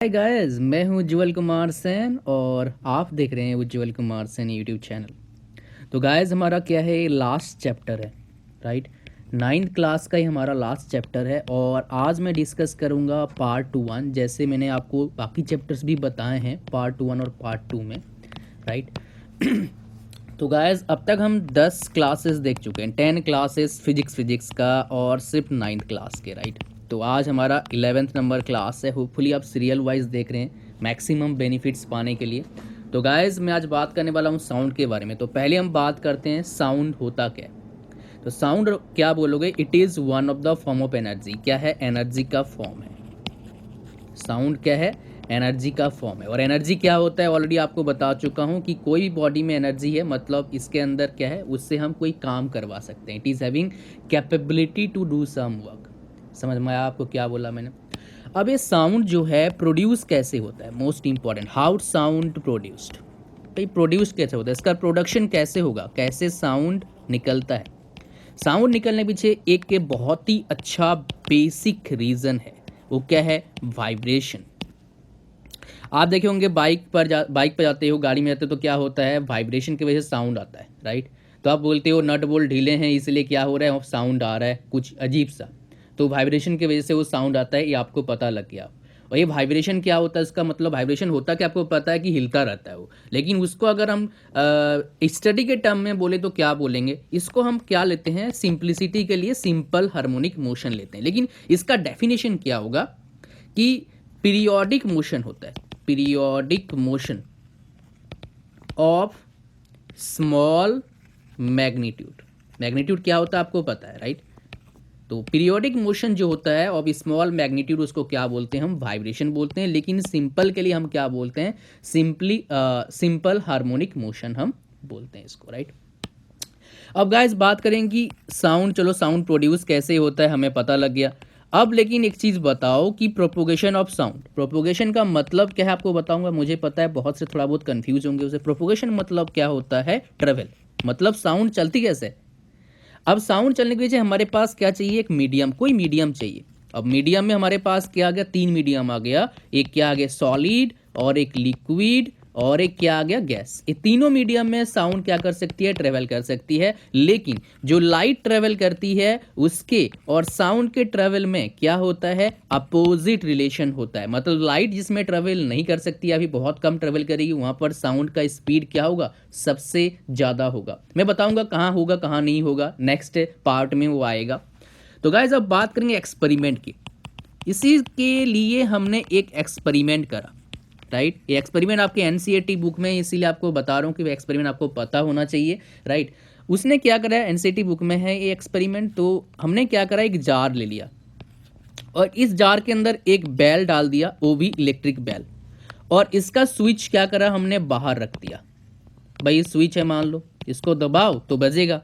Hi guys, मैं हूं उज्जवल कुमार सेन और आप देख रहे हैं उज्जवल कुमार सेन यूट्यूब चैनल। तो गाइस, हमारा क्या है, लास्ट चैप्टर है, राइट। नाइन्थ क्लास का ही हमारा लास्ट चैप्टर है और आज मैं डिस्कस करूंगा पार्ट 1। जैसे मैंने आपको बाकी चैप्टर्स भी बताए हैं पार्ट 1 और पार्ट 2 में, राइट। तो गाइस, अब तक हम 10 क्लासेस देख चुके हैं, 10 क्लासेस फिजिक्स का और सिर्फ 9th क्लास के, राइट। तो आज हमारा 11th नंबर क्लास है। होपफुली आप सीरियल वाइज देख रहे हैं मैक्सिमम बेनिफिट्स पाने के लिए। तो गाइस, मैं आज बात करने वाला हूँ साउंड के बारे में। तो पहले हम बात करते हैं साउंड होता क्या है। तो साउंड क्या बोलोगे? It is one of the form of energy. क्या है? एनर्जी का फॉर्म है। साउंड क्या है? एनर्जी का फॉर्म है। और एनर्जी क्या होता है ऑलरेडी आपको बता चुका हूँ कि कोई भी बॉडी में एनर्जी है मतलब इसके अंदर क्या है, उससे हम कोई काम करवा सकते हैं। It is having capability to do some work. समझ में आया आपको क्या बोला मैंने? अब ये साउंड जो है प्रोड्यूस कैसे होता है, most important, how sound produced. भाई प्रोड्यूस कैसे होता है, इसका प्रोडक्शन कैसे होगा, कैसे साउंड निकलता है। साउंड निकलने के पीछे एक के बहुत ही अच्छा बेसिक रीज़न है। वो क्या है? वाइब्रेशन। आप देखे होंगे बाइक पर जाते हो, गाड़ी में जाते हो, तो क्या होता है, वाइब्रेशन की वजह से साउंड आता है, राइट। तो आप बोलते हो नट बोल्ट ढीले हैं इसलिए क्या हो रहा है, साउंड आ रहा है कुछ अजीब सा। तो वाइब्रेशन की वजह से वो साउंड आता है, ये आपको पता लग गया। और ये वाइब्रेशन क्या होता है, इसका मतलब वाइब्रेशन होता क्या, आपको पता है कि हिलता रहता है वो। लेकिन उसको अगर हम स्टडी के टर्म में बोले तो क्या बोलेंगे, इसको हम क्या लेते हैं, सिंप्लिसिटी के लिए सिंपल हार्मोनिक मोशन लेते हैं। लेकिन इसका डेफिनेशन क्या होगा कि पीरियोडिक मोशन होता है, periodic motion of small magnitude. Magnitude क्या होता है आपको पता है, राइट। तो पीरियोडिक मोशन जो होता है ऑफ स्मॉल मैग्नीट्यूड, उसको क्या बोलते हैं, हम वाइब्रेशन बोलते हैं। लेकिन सिंपल के लिए हम क्या बोलते हैं, सिंपल हार्मोनिक मोशन हम बोलते हैं इसको, राइट। अब गाइस बात करें कि साउंड, चलो साउंड प्रोड्यूस कैसे होता है हमें पता लग गया। अब लेकिन एक चीज़ बताओ कि प्रोपोगेशन ऑफ साउंड, प्रोपोगेशन का मतलब क्या है आपको बताऊंगा। मुझे पता है बहुत से थोड़ा बहुत कंफ्यूज होंगे उसे। प्रोपोगेशन मतलब क्या होता है, ट्रेवल, मतलब साउंड चलती कैसे है। अब साउंड चलने के पीछे हमारे पास क्या चाहिए, एक मीडियम, कोई मीडियम चाहिए। अब मीडियम में हमारे पास क्या आ गया, 3 मीडियम आ गया। एक क्या आ गया, सॉलिड, और एक लिक्विड, और एक क्या आ गया, गैस। ये तीनों मीडियम में साउंड क्या कर सकती है, ट्रेवल कर सकती है। लेकिन जो लाइट ट्रेवल करती है उसके और साउंड के ट्रेवल में क्या होता है, अपोजिट रिलेशन होता है। मतलब लाइट जिसमें ट्रेवल नहीं कर सकती, अभी बहुत कम ट्रेवल करेगी, वहां पर साउंड का स्पीड क्या होगा, सबसे ज़्यादा होगा। मैं बताऊंगा कहाँ होगा कहाँ नहीं होगा, नेक्स्ट पार्ट में वो आएगा। तो गाइस अब बात करेंगे एक्सपेरिमेंट की। इसी के लिए हमने एक एक्सपेरिमेंट करा, राइट। ये एक्सपेरिमेंट आपके एनसीईआरटी बुक में, इसीलिए आपको बता रहा हूँ कि वो एक्सपेरिमेंट आपको पता होना चाहिए, राइट। उसने क्या करा है, एनसीईआरटी बुक में है ये एक्सपेरिमेंट। तो हमने क्या करा, एक जार ले लिया और इस जार के अंदर एक बैल डाल दिया, वो भी इलेक्ट्रिक बैल। और इसका स्विच क्या करा, हमने बाहर रख दिया। भाई स्विच है मान लो, इसको दबाओ तो बजेगा।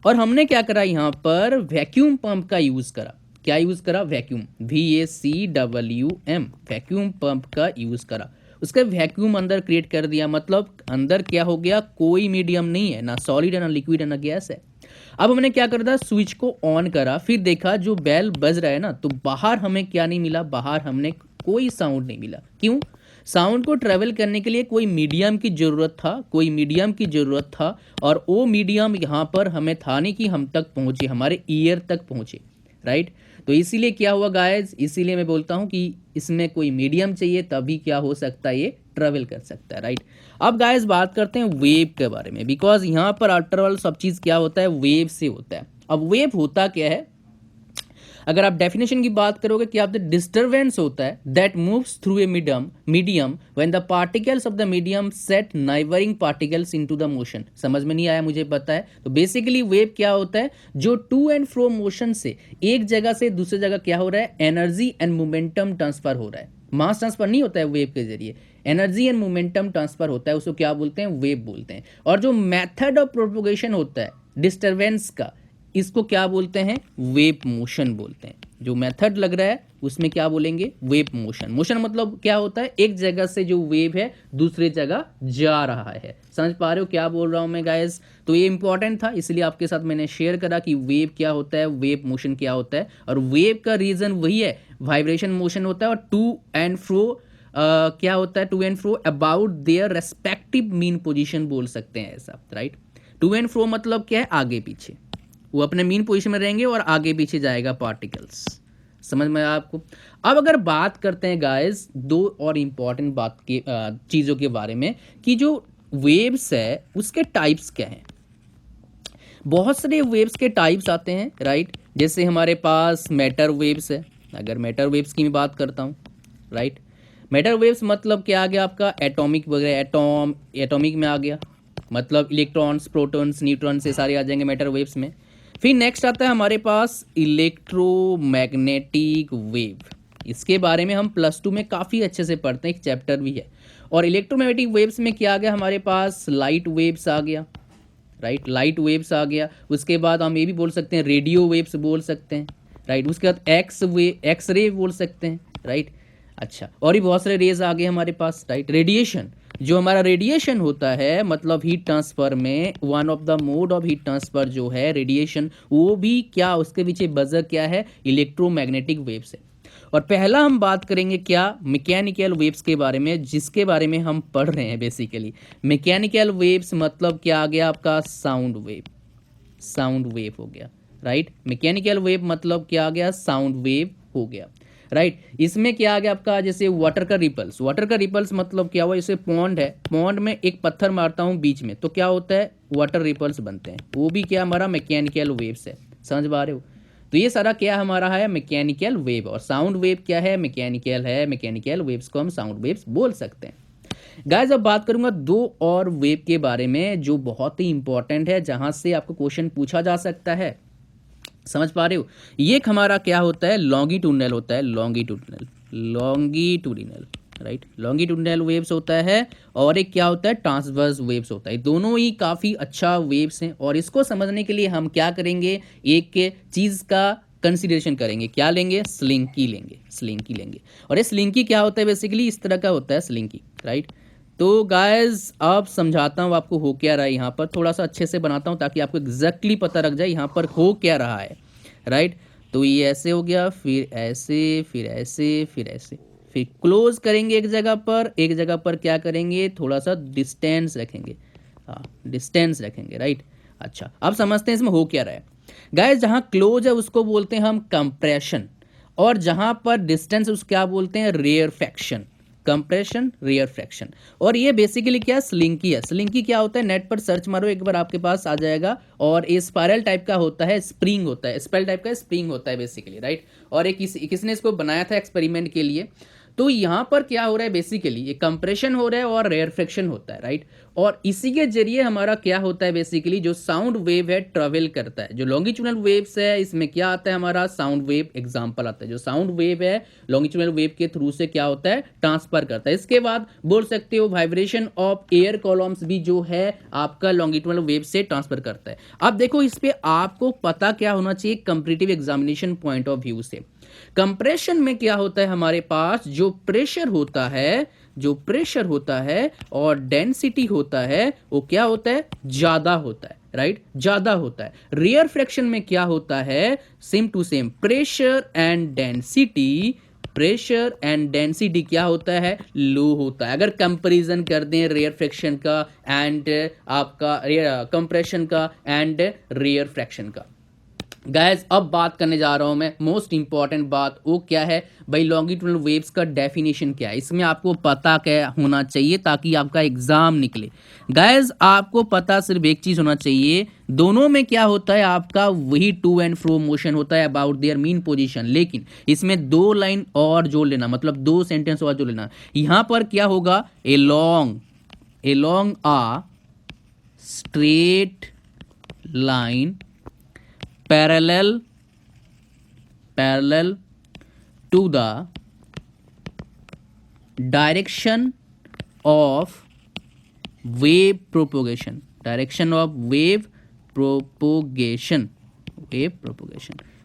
और हमने क्या करा, यहाँ पर वैक्यूम पंप का यूज करा। क्या यूज करा, वैक्यूम, VACWM, वैक्यूम पंप का यूज करा। उसका वैक्यूम अंदर क्रिएट कर दिया, मतलब अंदर क्या हो गया, कोई मीडियम नहीं है, ना सॉलिड है, ना लिक्विड है, ना गैस है। अब हमने क्या कर दिया, स्विच को ऑन करा, फिर देखा जो बेल बज रहा है ना, तो बाहर हमें क्या नहीं मिला, बाहर हमने कोई साउंड नहीं मिला। क्यों? साउंड को ट्रेवल करने के लिए कोई मीडियम की ज़रूरत था, कोई मीडियम की ज़रूरत था। और वो मीडियम यहाँ पर हमें था नहीं कि हम तक पहुँचे, हमारे ईयर तक पहुँचे, राइट। तो इसीलिए क्या हुआ गाइस, इसीलिए मैं बोलता हूँ कि इसमें कोई मीडियम चाहिए, तभी क्या हो सकता है, ये ट्रेवल कर सकता है, राइट। अब गाइस बात करते हैं वेव के बारे में, बिकॉज यहाँ पर आफ्टर ऑल सब चीज़ क्या होता है, वेव से होता है। अब वेव होता क्या है, अगर आप डेफिनेशन की बात करोगे कि आप द डिस्टरबेंस होता है that moves through a medium when the particles of the medium set neighbouring particles into the motion. समझ में नहीं आया मुझे पता है। तो बेसिकली वेव क्या होता है, जो टू एंड फ्रो मोशन से एक जगह से दूसरी जगह क्या हो रहा है, एनर्जी एंड मोमेंटम ट्रांसफर हो रहा है। मास ट्रांसफर नहीं होता है वेव के जरिए, एनर्जी एंड मोमेंटम ट्रांसफर होता है, उसको क्या बोलते हैं, वेव बोलते हैं। और जो मेथड ऑफ प्रोपोगेशन होता है डिस्टरबेंस का, इसको क्या बोलते हैं, वेव मोशन बोलते हैं। जो मेथड लग रहा है उसमें क्या बोलेंगे, वेव मोशन। मोशन मतलब क्या होता है, एक जगह से जो वेव है दूसरे जगह जा रहा है। समझ पा रहे हो क्या बोल रहा हूं मैं गाइस। तो ये इंपॉर्टेंट था, इसलिए आपके साथ मैंने शेयर करा कि वेव क्या होता है, वेव मोशन क्या होता है। और वेव का रीजन वही है, वाइब्रेशन मोशन होता है और टू एंड फ्रो क्या होता है to and fro about their respective mean position बोल सकते हैं ऐसा, राइट। टू एंड फ्रो मतलब क्या है, आगे पीछे, वो अपने मीन पोजीशन में रहेंगे और आगे पीछे जाएगा पार्टिकल्स। समझ में आया आपको। अब अगर बात करते हैं गाइस दो और इंपॉर्टेंट बात की चीज़ों के बारे में कि जो वेव्स है उसके टाइप्स क्या हैं। बहुत सारे वेव्स के टाइप्स आते हैं, राइट। जैसे हमारे पास मैटर वेव्स है, अगर मैटर वेव्स की मैं बात करता हूँ, राइट। मैटर वेव्स मतलब क्या आ गया आपका, एटॉमिक वगैरह, एटॉमिक में आ गया, मतलब इलेक्ट्रॉन्स, प्रोटॉन्स, न्यूट्रॉन्स, ये सारे आ जाएंगे मैटर वेव्स में। फिर नेक्स्ट आता है हमारे पास इलेक्ट्रोमैग्नेटिक वेव। इसके बारे में हम +2 में काफ़ी अच्छे से पढ़ते हैं, एक चैप्टर भी है। और इलेक्ट्रोमैग्नेटिक वेव्स में क्या आ गया हमारे पास, लाइट वेव्स आ गया, राइट, लाइट वेव्स आ गया। उसके बाद हम ये भी बोल सकते हैं रेडियो वेव्स बोल सकते हैं, राइट। उसके बाद एक्स रे बोल सकते हैं, राइट। अच्छा, और भी बहुत सारे रेज आ गए हमारे पास, राइट। रेडिएशन, जो हमारा रेडिएशन होता है मतलब हीट ट्रांसफर में one of the mode of heat transfer जो है रेडिएशन, वो भी क्या, उसके पीछे बजर क्या है, इलेक्ट्रोमैग्नेटिक वेव्स है। और पहला हम बात करेंगे क्या, मैकेनिकल वेव्स के बारे में, जिसके बारे में हम पढ़ रहे हैं बेसिकली। मैकेनिकल वेव्स मतलब क्या आ गया आपका, साउंड वेव, साउंड वेव हो गया, राइट। मैकेनिकल वेव मतलब क्या आ गया, साउंड वेव हो गया, राइट। इसमें क्या आ गया आपका, जैसे वाटर का रिपल्स, वाटर का रिपल्स मतलब क्या हुआ, जैसे पॉन्ड है, पॉन्ड में एक पत्थर मारता हूँ बीच में तो क्या होता है, वाटर रिपल्स बनते हैं, वो भी क्या हमारा मैकेनिकल वेव्स है। समझ पा रहे हो। तो ये सारा क्या हमारा है, मैकेनिकल वेव। और साउंड वेव क्या है, मैकेनिकल है, मैकेनिकल वेव्स को हम साउंड वेव्स बोल सकते हैं। गाइस अब बात करूंगा दो और वेव के बारे में जो बहुत ही इंपॉर्टेंट है, जहां से आपको क्वेश्चन पूछा जा सकता है। समझ पा रहे हो। ये एक हमारा क्या होता है, लॉन्गिट्यूडनल होता है, longitudinal, longitudinal, right, longitudinal waves होता है। और एक क्या होता है, ट्रांसवर्स वेव्स होता है। दोनों ही काफ़ी अच्छा वेव्स हैं। और इसको समझने के लिए हम क्या करेंगे, एक चीज़ का कंसिडरेशन करेंगे, क्या लेंगे, स्लिंकी लेंगे, स्लिंकी लेंगे। और ये स्लिंकी क्या होता है, बेसिकली इस तरह का होता है स्लिंकी, राइट। तो गाइस अब समझाता हूँ आपको हो क्या रहा है, यहाँ पर थोड़ा सा अच्छे से बनाता हूँ ताकि आपको एग्जैक्टली पता लग जाए यहाँ पर हो क्या रहा है, राइट। तो ये ऐसे हो गया, फिर ऐसे, फिर ऐसे, फिर ऐसे, फिर क्लोज करेंगे एक जगह पर, एक जगह पर क्या करेंगे, थोड़ा सा डिस्टेंस रखेंगे, हाँ डिस्टेंस रखेंगे, राइट। अच्छा अब समझते हैं इसमें हो क्या रहा है। गाइस जहाँ क्लोज है उसको बोलते हैं हम कंप्रेशन, और जहाँ पर डिस्टेंस उसको क्या बोलते हैं, रेयरफेक्शन, कंप्रेशन, रेयरफेक्शन। और ये बेसिकली क्या, स्लिंकी है। स्लिंकी क्या होता है, नेट पर सर्च मारो एक बार आपके पास आ जाएगा। और ये स्पाइरल टाइप का होता है, स्प्रिंग होता है, स्पाइरल टाइप का स्प्रिंग होता है बेसिकली, राइट। और एक किसने इसको बनाया था एक्सपेरिमेंट के लिए। तो यहाँ पर क्या हो रहा है, बेसिकली ये कंप्रेशन हो रहा है और रेयरफेक्शन होता है, राइट। और इसी के जरिए हमारा क्या होता है, बेसिकली जो साउंड वेव है ट्रेवल करता है। जो लॉन्गिट्यूडनल वेव्स है इसमें क्या आता है, हमारा साउंड वेव एग्जांपल आता है। जो साउंड वेव है लॉन्गिट्यूडनल वेव के थ्रू से क्या होता है, ट्रांसफर करता है। इसके बाद बोल सकते हो वाइब्रेशन ऑफ एयर कॉलम्स भी जो है आपका लॉन्गिट्यूडनल वेव से ट्रांसफर करता है। अब देखो इस पे आपको पता क्या होना चाहिए, comparative examination point of view से। कंप्रेशन में क्या होता है, हमारे पास जो प्रेशर होता है, जो प्रेशर होता है और डेंसिटी होता है वो क्या होता है, ज्यादा होता है, राइट, ज्यादा होता है। रेयर फ्रैक्शन में क्या होता है, same to same, pressure and density, pressure and density क्या होता है, लो होता है। अगर कंपैरिजन कर दें रेयर फ्रैक्शन का एंड आपका कंप्रेशन का एंड रेयर फ्रैक्शन का। गाइस अब बात करने जा रहा हूं मैं मोस्ट इंपॉर्टेंट बात, वो क्या है भाई, लॉन्गिट्यूडनल वेव्स का डेफिनेशन क्या है। इसमें आपको पता क्या होना चाहिए ताकि आपका एग्जाम निकले। गाइस आपको पता सिर्फ एक चीज होना चाहिए, दोनों में क्या होता है आपका, वही टू एंड फ्रो मोशन होता है अबाउट देयर मीन पोजीशन। लेकिन इसमें दो लाइन और जोड़ लेना, मतलब दो सेंटेंस और जोड़ लेना। यहां पर क्या होगा, a long uh straight line parallel to the direction of wave propagation,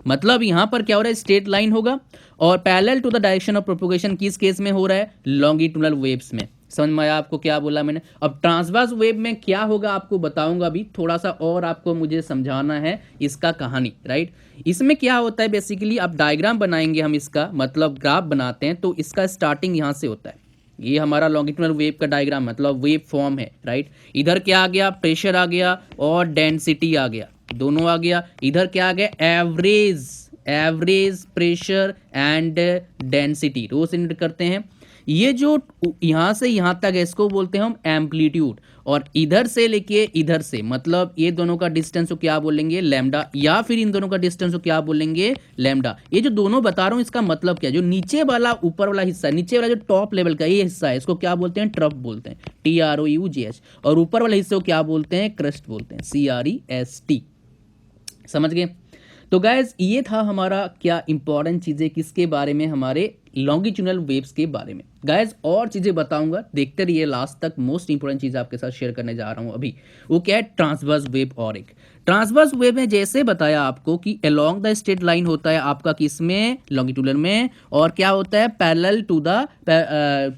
मतलब यहां पर क्या हो रहा है, स्ट्रेट लाइन होगा और parallel to the direction of propagation किस केस में हो रहा है, लॉन्गिट्यूडनल वेव्स में। समझ में आया आपको क्या बोला मैंने। अब ट्रांसवर्स वेव में क्या होगा आपको बताऊंगा अभी, थोड़ा सा और आपको मुझे समझाना है इसका कहानी, राइट। इसमें क्या होता है बेसिकली, अब डायग्राम बनाएंगे हम इसका, मतलब ग्राफ बनाते हैं तो इसका स्टार्टिंग यहां से होता है, ये हमारा लॉन्गिट्यूडनल वेव का डायग्राम मतलब वेव फॉर्म है, राइट। इधर क्या आ गया, प्रेशर आ गया और डेंसिटी आ गया, दोनों आ गया। इधर क्या आ गया, एवरेज प्रेशर एंड डेंसिटी, रो से नोट करते हैं। ये जो यहाँ से यहाँ तक है इसको बोलते हैं हम एम्पलीट्यूड, और इधर से लेके इधर से मतलब ये दोनों का डिस्टेंस को क्या बोलेंगे, लैम्डा, या फिर इन दोनों का डिस्टेंस को क्या बोलेंगे, लैम्डा। ये जो दोनों बता रहा हूँ इसका मतलब क्या है, जो नीचे वाला ऊपर वाला हिस्सा, नीचे वाला जो टॉप लेवल का ये हिस्सा है इसको क्या बोलते हैं, ट्रफ बोलते हैं, TROUGH, और ऊपर वाले हिस्से को क्या बोलते हैं, क्रस्ट बोलते हैं, CREST। समझ गए। तो गाइज ये था हमारा क्या इंपॉर्टेंट चीजें किसके बारे में, हमारे लॉन्गिट्यूडनल वेव्स के बारे में। गाइज और चीजें बताऊंगा, देखते रहिए लास्ट तक। मोस्ट इंपॉर्टेंट चीज आपके साथ शेयर करने जा रहा हूं अभी, वो क्या है, ट्रांसवर्स वेव। और एक ट्रांसवर्स वेव में जैसे बताया आपको कि अलोंग द स्ट्रेट लाइन होता है आपका किसमें, लॉन्गिट्यूडनल में, और क्या होता है, पैरेलल टू द,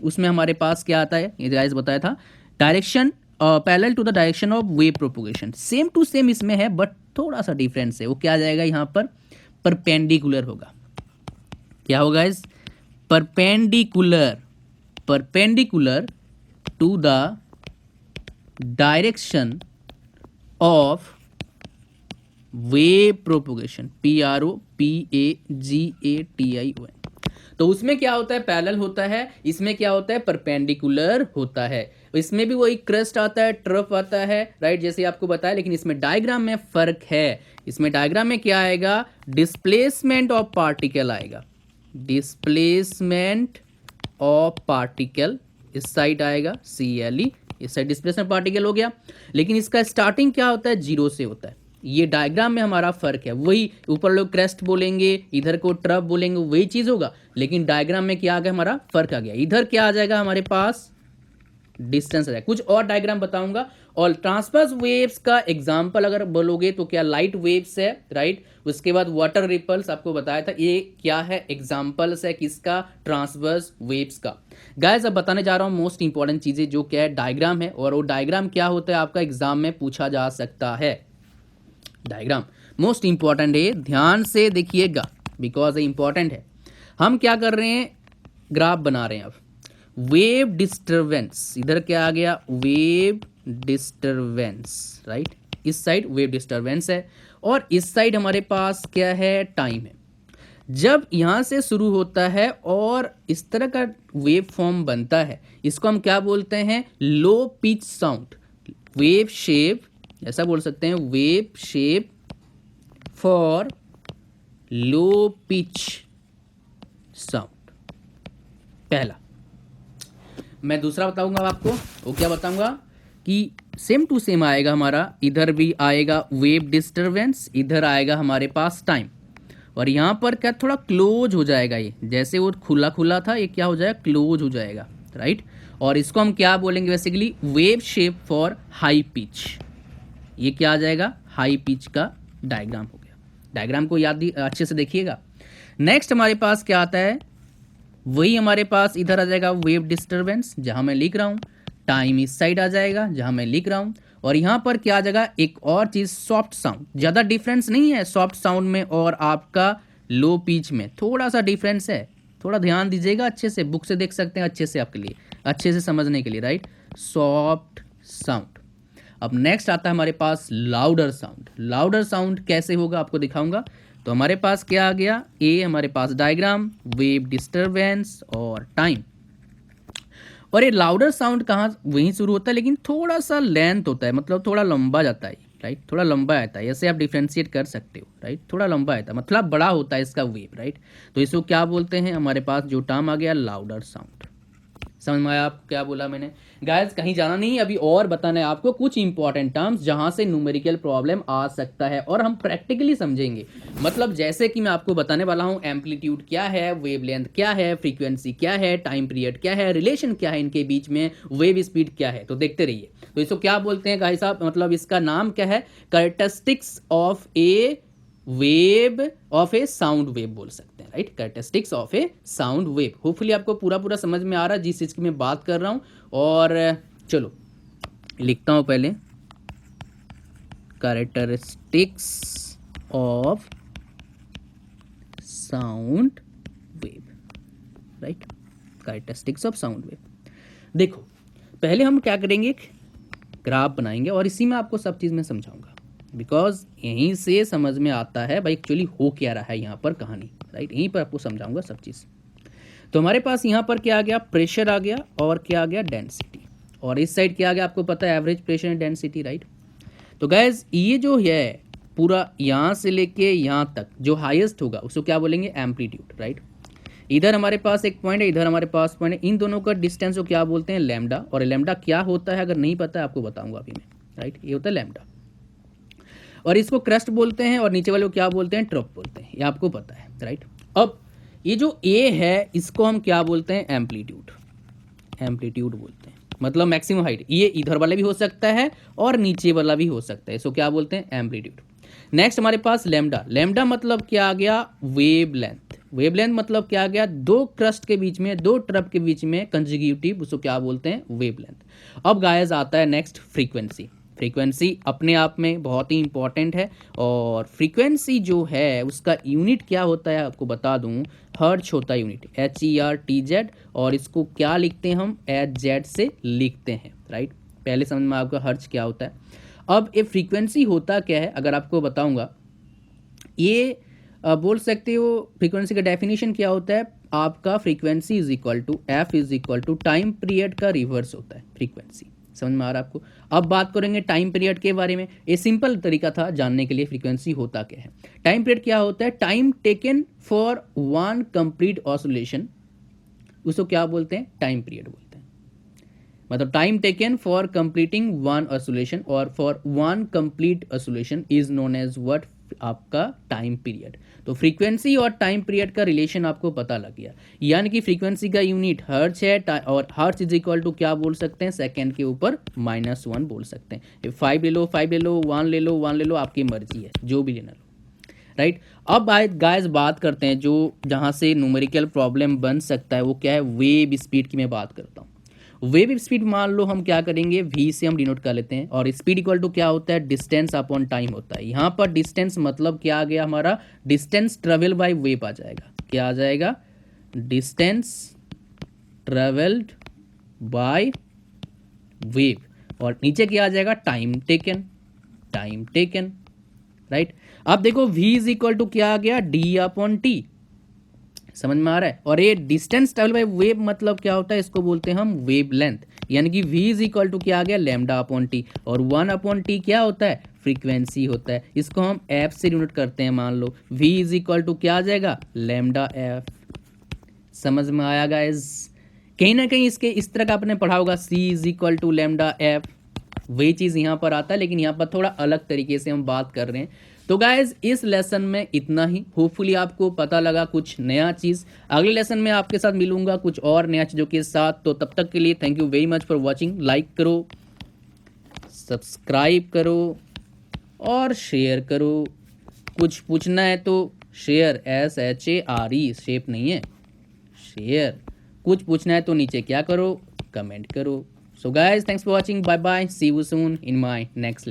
उसमें हमारे पास क्या आता है, ये गाइज बताया था, direction parallel to the direction of wave propagation. Same to same इसमें है बट थोड़ा सा डिफरेंस है, वो क्या आ जाएगा यहाँ पर, परपेंडिकुलर होगा। क्या होगा इस, perpendicular to the direction of wave propagation, PROPAGATION। तो उसमें क्या होता है, पैरेलल होता है, इसमें क्या होता है, परपेंडिकुलर होता है। इसमें भी वही क्रस्ट आता है, ट्रफ आता है, राइट, जैसे आपको बताया, लेकिन इसमें डायग्राम में फर्क है। इसमें डायग्राम में क्या आएगा, डिस्प्लेसमेंट ऑफ पार्टिकल आएगा, डिस्प्लेसमेंट ऑफ पार्टिकल इस साइड आएगा, CLE, इस साइड डिस्प्लेसमेंट पार्टिकल हो गया। लेकिन इसका स्टार्टिंग क्या होता है, जीरो से होता है। ये डायग्राम में हमारा फर्क है, वही ऊपर लोग क्रेस्ट बोलेंगे, इधर को ट्रफ बोलेंगे, वही चीज होगा, लेकिन डायग्राम में क्या आ गया, हमारा फर्क आ गया। इधर क्या आ जाएगा हमारे पास, डिस्टेंस आ जाएगा। कुछ और डायग्राम बताऊंगा। और ट्रांसवर्स वेव्स का एग्जांपल अगर बोलोगे तो क्या, लाइट वेव्स है, राइट। उसके बाद वाटर रिपल्स आपको बताया था, ये क्या है, एग्जांपल्स है किसका, ट्रांसवर्स वेव्स का। गाइस अब बताने जा रहा हूं मोस्ट इंपॉर्टेंट चीजें, जो क्या है, डायग्राम है, और वो डायग्राम क्या होता है आपका एग्जाम में पूछा जा सकता है। डायग्राम मोस्ट इंपॉर्टेंट है, ध्यान से देखिएगा बिकॉज ये इंपॉर्टेंट है। हम क्या कर रहे हैं, ग्राफ बना रहे हैं। अब वेव डिस्टरबेंस, इधर क्या आ गया, वेव डिस्टरबेंस, राइट, इस साइड वेव डिस्टरबेंस है, और इस साइड हमारे पास क्या है, टाइम है। जब यहां से शुरू होता है और इस तरह का वेव फॉर्म बनता है, इसको हम क्या बोलते हैं, low pitch sound, wave shape, ऐसा बोल सकते हैं, wave shape for low pitch sound. पहला मैं दूसरा बताऊंगा आपको, वो क्या बताऊंगा कि सेम टू सेम आएगा हमारा, इधर भी आएगा वेव डिस्टरबेंस, इधर आएगा हमारे पास टाइम, और यहाँ पर क्या थोड़ा क्लोज हो जाएगा, ये जैसे वो खुला खुला था ये क्या हो जाएगा, क्लोज हो जाएगा, राइट। और इसको हम क्या बोलेंगे, basically wave shape for high pitch. ये क्या आ जाएगा, हाई पिच का डायग्राम हो गया। डायग्राम को याद अच्छे से देखिएगा। नेक्स्ट हमारे पास क्या आता है, वही हमारे पास इधर आ जाएगा वेव डिस्टरबेंस, जहां मैं लिख रहा हूं, टाइम इस साइड आ जाएगा जहां मैं लिख रहा हूं, और यहां पर क्या आ जाएगा, एक और चीज, सॉफ्ट साउंड। ज्यादा डिफरेंस नहीं है सॉफ्ट साउंड में और आपका लो पिच में, थोड़ा सा डिफरेंस है, थोड़ा ध्यान दीजिएगा, अच्छे से बुक से देख सकते हैं, अच्छे से आपके लिए, अच्छे से समझने के लिए, राइट, सॉफ्ट साउंड। अब नेक्स्ट आता है हमारे पास लाउडर साउंड। लाउडर साउंड कैसे होगा आपको दिखाऊंगा। तो हमारे पास क्या आ गया, ए हमारे पास डायग्राम, वेव डिस्टरबेंस और टाइम। और ये लाउडर साउंड कहाँ, वहीं शुरू होता है, लेकिन थोड़ा सा लेंथ होता है, मतलब थोड़ा लंबा जाता है, राइट, थोड़ा लंबा आता है, ऐसे आप डिफ्रेंशिएट कर सकते हो, राइट, थोड़ा लंबा आता है, मतलब बड़ा होता है इसका वेव, राइट। तो इसको क्या बोलते हैं, हमारे पास जो टर्म आ गया, लाउडर साउंड। समझ में आया आप क्या बोला मैंने। गाइस कहीं जाना नहीं, अभी और बताना है आपको कुछ इंपॉर्टेंट टर्म्स जहां से न्यूमेरिकल प्रॉब्लम आ सकता है, और हम प्रैक्टिकली समझेंगे। मतलब जैसे कि मैं आपको बताने वाला हूं, एम्पलीट्यूड क्या है, वेवलेंथ क्या है, फ्रीक्वेंसी क्या है, टाइम पीरियड क्या है, रिलेशन क्या है इनके बीच में, वेव स्पीड क्या है। तो देखते रहिए। तो इसको क्या बोलते हैं गाइस साहब, मतलब इसका नाम क्या है, characteristics of A wave of A sound wave बोल सकते हैं, right, characteristics of A sound wave. Hopefully आपको पूरा पूरा समझ में आ रहा है जिस चीज़ की मैं बात कर रहा हूं। और चलो लिखता हूं पहले, characteristics of sound wave, right, characteristics of sound wave. देखो पहले हम क्या करेंगे, एक ग्राफ बनाएंगे और इसी में आपको सब चीज़ मैं समझाऊंगा, बिकॉज यहीं से समझ में आता है भाई एक्चुअली हो क्या रहा है यहाँ पर कहानी, राइट। यहीं पर आपको समझाऊंगा सब चीज़। तो हमारे पास यहाँ पर क्या आ गया, प्रेशर आ गया और क्या आ गया, डेंसिटी, और इस साइड क्या आ गया आपको पता है, average pressure and density, right. तो गैस ये जो है पूरा यहाँ से लेके यहाँ तक जो हाईएस्ट होगा उसको क्या बोलेंगे, एम्पलीट्यूड, राइट। इधर हमारे पास एक पॉइंट है, इधर हमारे पास पॉइंट है, इन दोनों का डिस्टेंस को क्या बोलते हैं, लैम्डा। और लैम्डा क्या होता है अगर नहीं पता है आपको बताऊंगा अभी मैं, राइट। ये होता है लैम्डा, और इसको क्रस्ट बोलते हैं, और नीचे वाले को क्या बोलते हैं, ट्रफ बोलते हैं, ये आपको पता है, राइट। अब ये जो ए है इसको हम क्या बोलते हैं, एम्पलीट्यूड, एम्पलीट्यूड बोलते हैं, मतलब मैक्सिमम हाइट। ये इधर वाला भी हो सकता है और नीचे वाला भी हो सकता है, इसको क्या बोलते हैं, एम्पलीट्यूड। नेक्स्ट हमारे पास लैम्डा, लैम्डा मतलब क्या आ गया, वेव लेंथ, वेव लेंथ मतलब क्या आ गया, दो क्रस्ट के बीच में, दो ट्रफ के बीच में कंजिक्यूटिव, उसको क्या बोलते हैं, वेव लेंथ। अब गाइस आता है नेक्स्ट फ्रीक्वेंसी। फ्रीक्वेंसी अपने आप में बहुत ही इंपॉर्टेंट है, और फ्रीक्वेंसी जो है उसका यूनिट क्या होता है आपको बता दूं, हर्ट्ज होता है यूनिट, HERTZ, और इसको क्या लिखते हैं हम, HZ से लिखते हैं, राइट। पहले समझ में आपका हर्ट्ज क्या होता है। अब ये फ्रीक्वेंसी होता क्या है अगर आपको बताऊंगा, ये बोल सकते हो फ्रीक्वेंसी का डेफिनेशन क्या होता है आपका, frequency is equal to F is equal to time period का रिवर्स होता है फ्रीक्वेंसी। समझ में आ रहा है आपको। अब बात करेंगे टाइम पीरियड के बारे में। ये सिंपल तरीका था जानने के लिए फ्रीक्वेंसी होता क्या है। टाइम पीरियड क्या होता है, time taken for one complete oscillation, उसको क्या बोलते हैं, टाइम पीरियड बोलते हैं। मतलब time taken for completing one oscillation और for one complete oscillation is known as what, आपका टाइम पीरियड। तो फ्रीक्वेंसी और टाइम पीरियड का रिलेशन आपको पता लग गया, यानी कि फ्रीक्वेंसी का यूनिट हर्ट्ज है, और हर्ट्ज इज इक्वल टू क्या बोल सकते हैं, सेकंड के ऊपर -1 बोल सकते हैं। 5 ले लो, 5 ले लो, 1 ले लो, 1 ले लो, आपकी मर्जी है जो भी लेना लो, राइट। अब गाइस बात करते हैं जो जहाँ से न्यूमेरिकल प्रॉब्लम बन सकता है, वो क्या है, वेव स्पीड की मैं बात करता हूँ। वेव स्पीड मान लो हम क्या करेंगे, v से हम डिनोट कर लेते हैं, और स्पीड इक्वल टू क्या होता है, डिस्टेंस अपॉन टाइम होता है। यहाँ पर डिस्टेंस मतलब क्या आ गया हमारा, डिस्टेंस ट्रेवल बाय वेव आ जाएगा, क्या आ जाएगा, डिस्टेंस ट्रेवल्ड बाय वेव, और नीचे क्या आ जाएगा, time taken, time taken, right. अब देखो v इज इक्वल टू क्या आ गया, d अपॉन टी, समझ में आ रहा है। और ये डिस्टेंस ट्रेवल बाय वेव मतलब क्या होता है, इसको बोलते हैं हम वेव लेंथ, यानी कि v इज इक्वल टू क्या आ गया, लैम्डा अपॉन टी, और 1 अपॉन टी क्या होता है, फ्रीक्वेंसी होता है। इसको हम f से डिनोट करते हैं, मान लो v इज इक्वल टू क्या आ जाएगा, लैम्डा f। समझ में आया गाइस। कहीं ना कहीं इसके इस तरह का आपने पढ़ा होगा, c is equal to lambda f, वही चीज़ यहाँ पर आता है, लेकिन यहाँ पर थोड़ा अलग तरीके से हम बात कर रहे हैं। तो गाइज इस लेसन में इतना ही, होपफुली आपको पता लगा कुछ नया चीज़। अगले लेसन में आपके साथ मिलूंगा कुछ और नया चीज़ों के साथ। तो तब तक के लिए thank you very much for watching. Like करो, सब्सक्राइब करो और शेयर करो। कुछ पूछना है तो शेयर, SHARE, शेप नहीं है, शेयर। कुछ पूछना है तो नीचे क्या करो, कमेंट करो। So guys, thanks for watching. Bye bye. See you soon in my next lesson.